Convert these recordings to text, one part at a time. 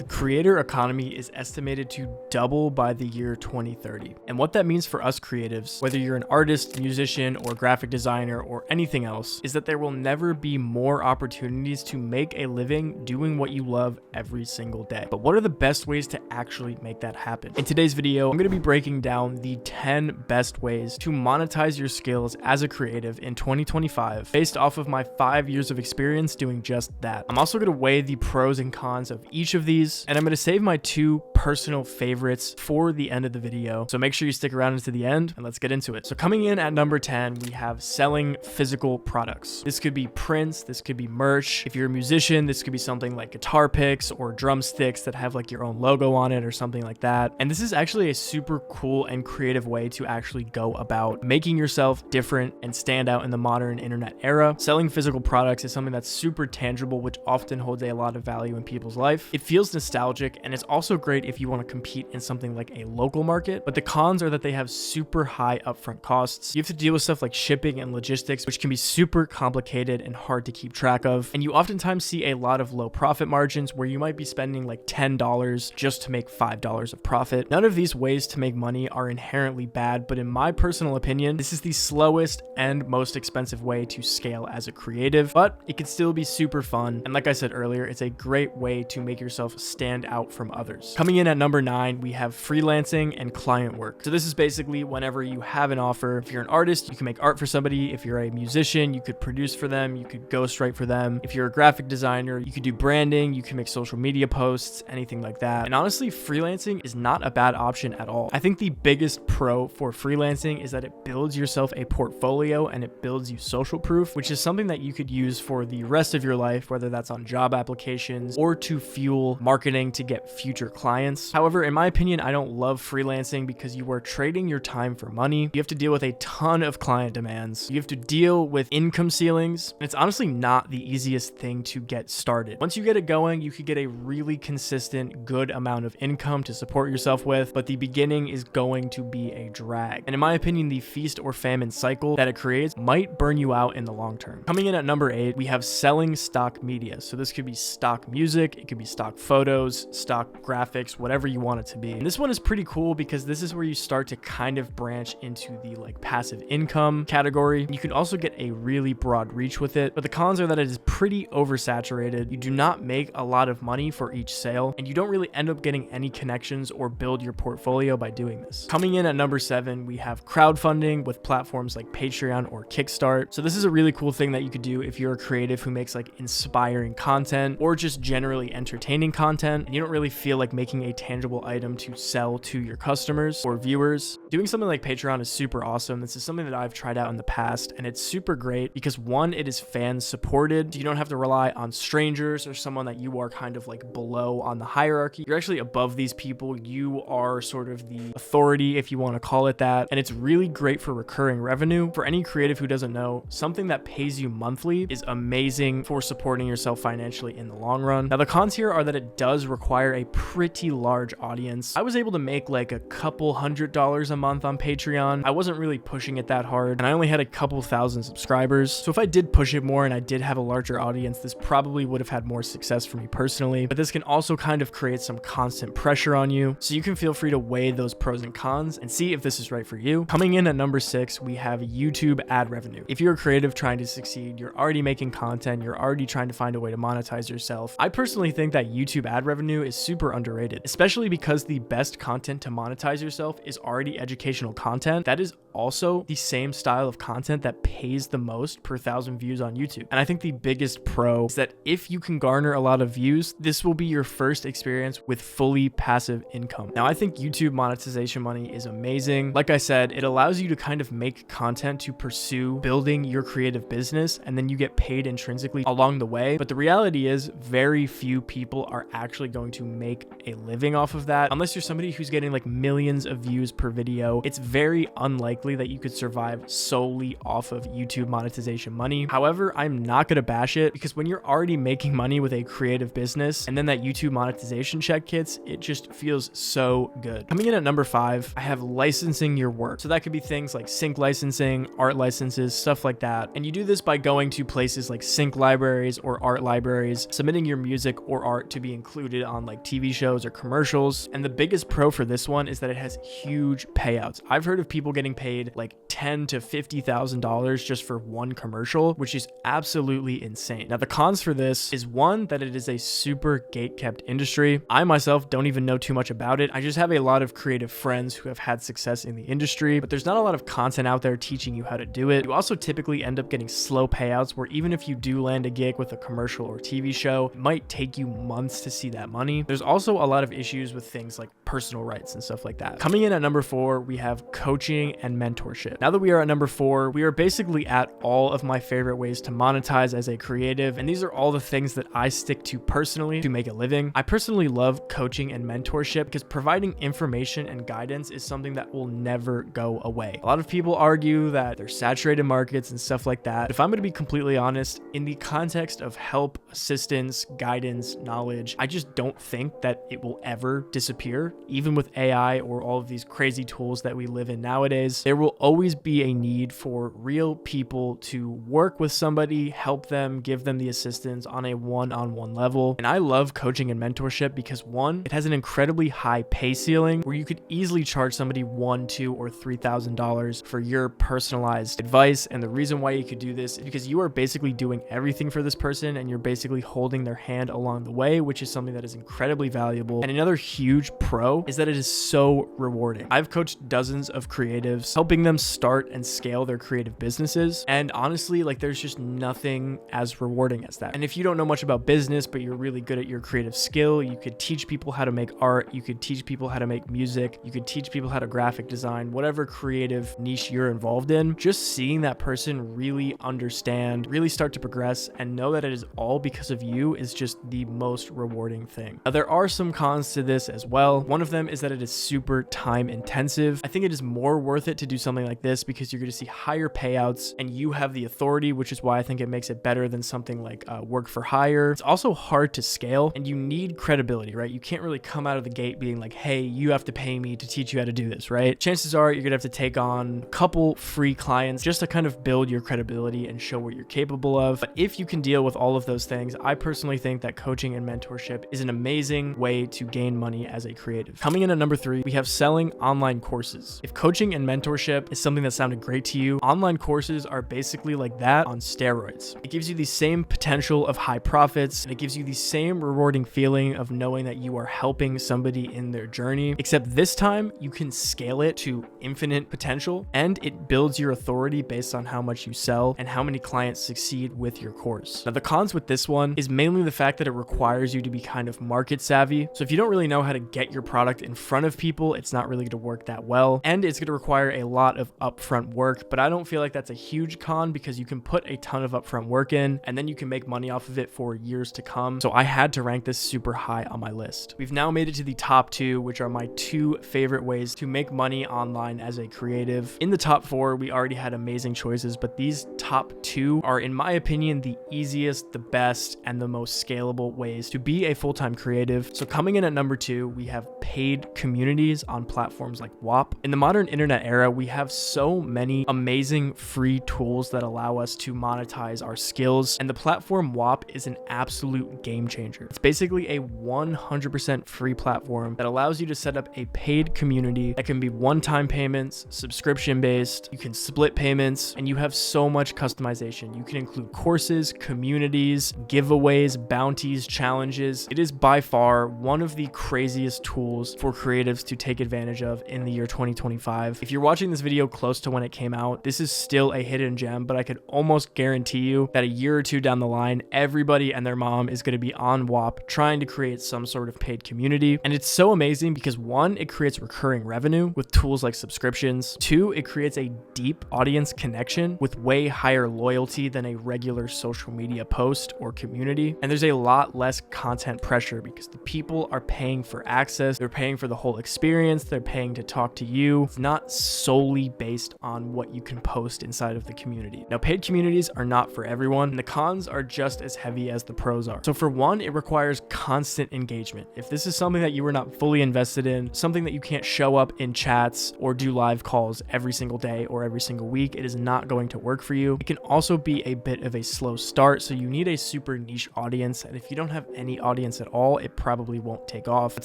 creator economy is estimated to double by the year 2030. And what that means for us creatives, whether you're an artist, musician, or graphic designer, or anything else, is that there will never be more opportunities to make a living doing what you love every single day. But what are the best ways to actually make that happen? In today's video, I'm going to be breaking down the 10 best ways to monetize your skills as a creative in 2025 based off of my 5 years of experience doing just that. I'm also going to weigh the pros and cons of each of these, and I'm going to save my 2 personal favorites for the end of the video. So make sure you stick around until the end and let's get into it. So coming in at number 10, we have selling physical products. This could be prints, this could be merch. If you're a musician, this could be something like guitar picks or drumsticks that have like your own logo on it or something like that. And this is actually a super cool and creative way to actually go about making yourself different and stand out in the modern internet era. Selling physical products is something that's super tangible, which often holds a lot of value in people's life. It feels nostalgic, and it's also great if you want to compete in something like a local market, but the cons are that they have super high upfront costs. You have to deal with stuff like shipping and logistics, which can be super complicated and hard to keep track of. And you oftentimes see a lot of low profit margins where you might be spending like $10 just to make $5 of profit. None of these ways to make money are inherently bad, but in my personal opinion, this is the slowest and most expensive way to scale as a creative, but it can still be super fun. And like I said earlier, it's a great way to make yourself stand out from others. Coming in at number 9, we have freelancing and client work. So this is basically whenever you have an offer. If you're an artist, you can make art for somebody. If you're a musician, you could produce for them. You could ghostwrite for them. If you're a graphic designer, you could do branding. You can make social media posts, anything like that. And honestly, freelancing is not a bad option at all. I think the biggest pro for freelancing is that it builds yourself a portfolio and it builds you social proof, which is something that you could use for the rest of your life, whether that's on job applications or to fuel marketing to get future clients. However, in my opinion, I don't love freelancing because you are trading your time for money. You have to deal with a ton of client demands. You have to deal with income ceilings, and it's honestly not the easiest thing to get started. Once you get it going, you could get a really consistent, good amount of income to support yourself with, but the beginning is going to be a drag. And in my opinion, the feast or famine cycle that it creates might burn you out in the long term. Coming in at number 8, we have selling stock media. So this could be stock music, it could be stock photos, stock graphics, whatever you want it to be. And this one is pretty cool because this is where you start to kind of branch into the like passive income category. You can also get a really broad reach with it, but the cons are that it is pretty oversaturated. You do not make a lot of money for each sale, and you don't really end up getting any connections or build your portfolio by doing this. Coming in at number 7, we have crowdfunding with platforms like Patreon or Kickstart. So this is a really cool thing that you could do if you're a creative who makes like inspiring content or just generally entertaining content, and you don't really feel like making a tangible item to sell to your customers or viewers. Doing something like Patreon is super awesome. This is something that I've tried out in the past, and it's super great because one, it is fan supported. You don't have to rely on strangers or someone that you are kind of like below on the hierarchy. You're actually above these people. You are sort of the authority, if you want to call it that. And it's really great for recurring revenue. For any creative who doesn't know, something that pays you monthly is amazing for supporting yourself financially in the long run. Now, the cons here are that it does require a pretty large audience. I was able to make like a couple $100 a month on Patreon. I wasn't really pushing it that hard, and I only had a couple thousand subscribers. So if I did push it more and I did have a larger audience, this probably would have had more success for me personally. But this can also kind of create some constant pressure on you. So you can feel free to weigh those pros and cons and see if this is right for you. Coming in at number 6, we have YouTube ad revenue. If you're a creative trying to succeed, you're already making content, you're already trying to find a way to monetize yourself. I personally think that YouTube ad revenue is super underrated, especially because the best content to monetize yourself is already educational content. That is also the same style of content that pays the most per 1,000 views on YouTube. And I think the biggest pro is that if you can garner a lot of views, this will be your first experience with fully passive income. Now, I think YouTube monetization money is amazing. Like I said, it allows you to kind of make content to pursue building your creative business, and then you get paid intrinsically along the way. But the reality is very few people are actually going to make a living off of that. Unless you're somebody who's getting like millions of views per video, it's very unlikely that you could survive solely off of YouTube monetization money. However, I'm not gonna bash it because when you're already making money with a creative business and then that YouTube monetization check hits, it just feels so good. Coming in at number 5, I have licensing your work. So that could be things like sync licensing, art licenses, stuff like that. And you do this by going to places like sync libraries or art libraries, submitting your music or art to be included included on like TV shows or commercials. And the biggest pro for this one is that it has huge payouts. I've heard of people getting paid like $10,000 to $50,000 just for one commercial, which is absolutely insane. Now, the cons for this is one, that it is a super gate-kept industry. I myself don't even know too much about it. I just have a lot of creative friends who have had success in the industry, but there's not a lot of content out there teaching you how to do it. You also typically end up getting slow payouts where even if you do land a gig with a commercial or TV show, it might take you months to see that money. There's also a lot of issues with things like personal rights and stuff like that. Coming in at number 4, we have coaching and mentorship. Now that we are at number 4, we are basically at all of my favorite ways to monetize as a creative, and these are all the things that I stick to personally to make a living. I personally love coaching and mentorship because providing information and guidance is something that will never go away. A lot of people argue that there's saturated markets and stuff like that. If I'm going to be completely honest, in the context of help, assistance, guidance, knowledge, I just don't think that it will ever disappear. Even with AI or all of these crazy tools that we live in nowadays, there will always be a need for real people to work with somebody, help them, give them the assistance on a one-on-one level. And I love coaching and mentorship because one, it has an incredibly high pay ceiling where you could easily charge somebody $1,000, $2,000, or $3,000 for your personalized advice. And the reason why you could do this is because you are basically doing everything for this person and you're basically holding their hand along the way, which is something that is incredibly valuable. And another huge pro is that it is so rewarding. I've coached dozens of creatives, helping them start and scale their creative businesses. And honestly, like there's just nothing as rewarding as that. And if you don't know much about business, but you're really good at your creative skill, you could teach people how to make art, you could teach people how to make music, you could teach people how to graphic design, whatever creative niche you're involved in. Just seeing that person really understand, really start to progress and know that it is all because of you is just the most rewarding thing. Now, there are some cons to this as well. One of them is that it is super time intensive. I think it is more worth it to do something like this because you're going to see higher payouts and you have the authority, which is why I think it makes it better than something like work for hire. It's also hard to scale and you need credibility, right? You can't really come out of the gate being like, hey, you have to pay me to teach you how to do this, right? Chances are you're going to have to take on a couple free clients just to kind of build your credibility and show what you're capable of. But if you can deal with all of those things, I personally think that coaching and mentorship is an amazing way to gain money as a creative. Coming in at number 3, we have selling online courses. If coaching and mentorship is something that sounded great to you, online courses are basically like that on steroids. It gives you the same potential of high profits, and it gives you the same rewarding feeling of knowing that you are helping somebody in their journey, except this time you can scale it to infinite potential and it builds your authority based on how much you sell and how many clients succeed with your course. Now, the cons with this one is mainly the fact that it requires you to be kind of market savvy. So if you don't really know how to get your product in front of people, it's not really going to work that well. And it's going to require a lot of upfront work, but I don't feel like that's a huge con because you can put a ton of upfront work in and then you can make money off of it for years to come. So I had to rank this super high on my list. We've now made it to the top 2, which are my 2 favorite ways to make money online as a creative. In the top 4, we already had amazing choices, but these top 2 are, in my opinion, the easiest, the best, and the most scalable ways to be a full-time creative. So coming in at number 2, we have paid communities on platforms like WAP. In the modern internet era, we have so many amazing free tools that allow us to monetize our skills, and the platform WAP is an absolute game changer. It's basically a 100% free platform that allows you to set up a paid community that can be one-time payments, subscription-based, you can split payments, and you have so much customization. You can include courses, communities, giveaways, bounties, challenges. It is by far one of the craziest tools for creatives to take advantage of in the year 2025. If you're watching this video close to when it came out, this is still a hidden gem, but I could almost guarantee you that a year or 2 down the line, everybody and their mom is going to be on WAP trying to create some sort of paid community. And it's so amazing because 1, it creates recurring revenue with tools like subscriptions. 2, it creates a deep audience connection with way higher loyalty than a regular social media post or community. And there's a lot less content pressure because the people are paying for access They're paying for the whole experience. They're paying to talk to you. It's not solely based on what you can post inside of the community. Now, paid communities are not for everyone, and the cons are just as heavy as the pros are. So for one, it requires constant engagement. If this is something that you are not fully invested in, something that you can't show up in chats or do live calls every single day or every single week, it is not going to work for you. It can also be a bit of a slow start, so you need a super niche audience, and if you don't have any audience at all, it probably won't take off. But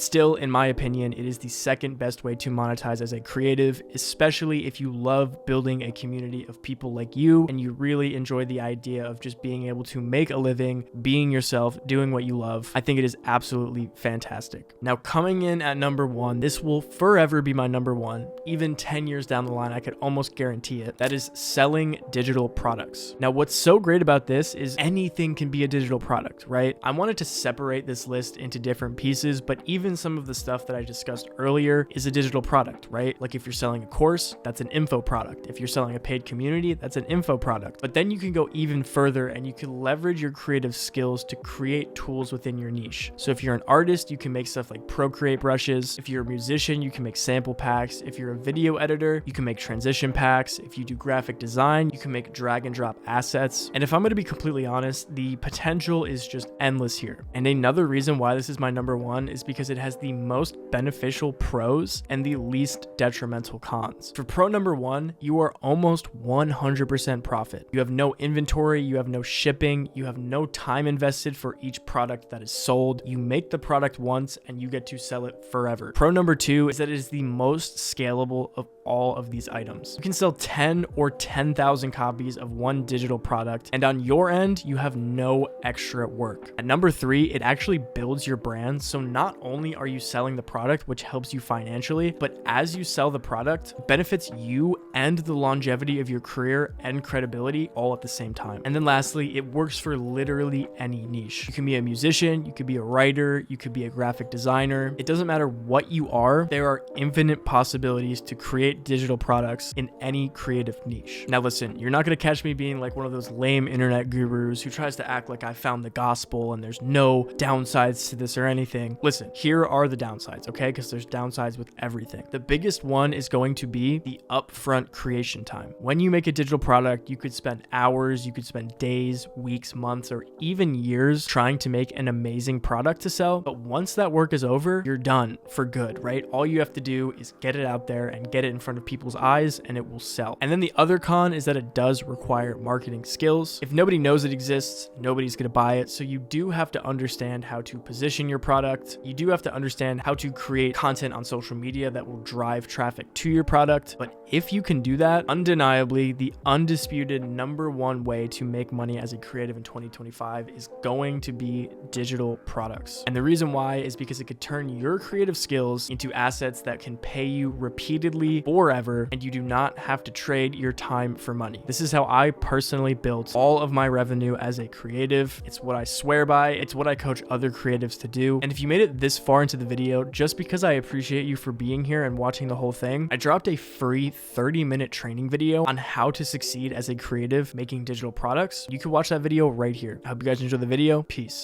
still, in my opinion, it is the second best way to monetize as a creative, especially if you love building a community of people like you and you really enjoy the idea of just being able to make a living, being yourself, doing what you love. I think it is absolutely fantastic. Now, coming in at number one, this will forever be my number one. Even 10 years down the line, I could almost guarantee it. That is selling digital products. Now, what's so great about this is anything can be a digital product, right? I wanted to separate this list into different pieces, but even some of the stuff that I discussed earlier is a digital product, right? Like if you're selling a course, that's an info product. If you're selling a paid community, that's an info product. But then you can go even further and you can leverage your creative skills to create tools within your niche. So if you're an artist, you can make stuff like Procreate brushes. If you're a musician, you can make sample packs. If you're a video editor, you can make transition packs. If you do graphic design, you can make drag and drop assets. And if I'm going to be completely honest, the potential is just endless here. And another reason why this is my number one is because it has the most beneficial pros and the least detrimental cons. For pro number one, you are almost 100% profit. You have no inventory, you have no shipping, you have no time invested for each product that is sold. You make the product once and you get to sell it forever. Pro number two is that it is the most scalable of all of these items. You can sell 10 or 10,000 copies of one digital product, and on your end, you have no extra work. At number three, it actually builds your brand. So not only are you selling the product, which helps you financially, but as you sell the product, it benefits you and the longevity of your career and credibility all at the same time. And then lastly, it works for literally any niche. You can be a musician, you could be a writer, you could be a graphic designer. It doesn't matter what you are, there are infinite possibilities to create digital products in any creative niche. Now listen, you're not going to catch me being like one of those lame internet gurus who tries to act like I found the gospel and there's no downsides to this or anything. Listen, here are the downsides, okay? Because there's downsides with everything. The biggest one is going to be the upfront creation time. When you make a digital product, you could spend hours, you could spend days, weeks, months, or even years trying to make an amazing product to sell. But once that work is over, you're done for good, right? All you have to do is get it out there and get it in front of people's eyes and it will sell. And then the other con is that it does require marketing skills. If nobody knows it exists, nobody's going to buy it. So you do have to understand how to position your product. You do have to understand how to create content on social media that will drive traffic to your product. But if you can do that, undeniably, the undisputed number one way to make money as a creative in 2025 is going to be digital products. And the reason why is because it could turn your creative skills into assets that can pay you repeatedly forever, and you do not have to trade your time for money. This is how I personally built all of my revenue as a creative. It's what I swear by. It's what I coach other creatives to do. And if you made it this far into the video, just because I appreciate you for being here and watching the whole thing, I dropped a free 30-minute training video on how to succeed as a creative making digital products. You can watch that video right here. I hope you guys enjoy the video. Peace.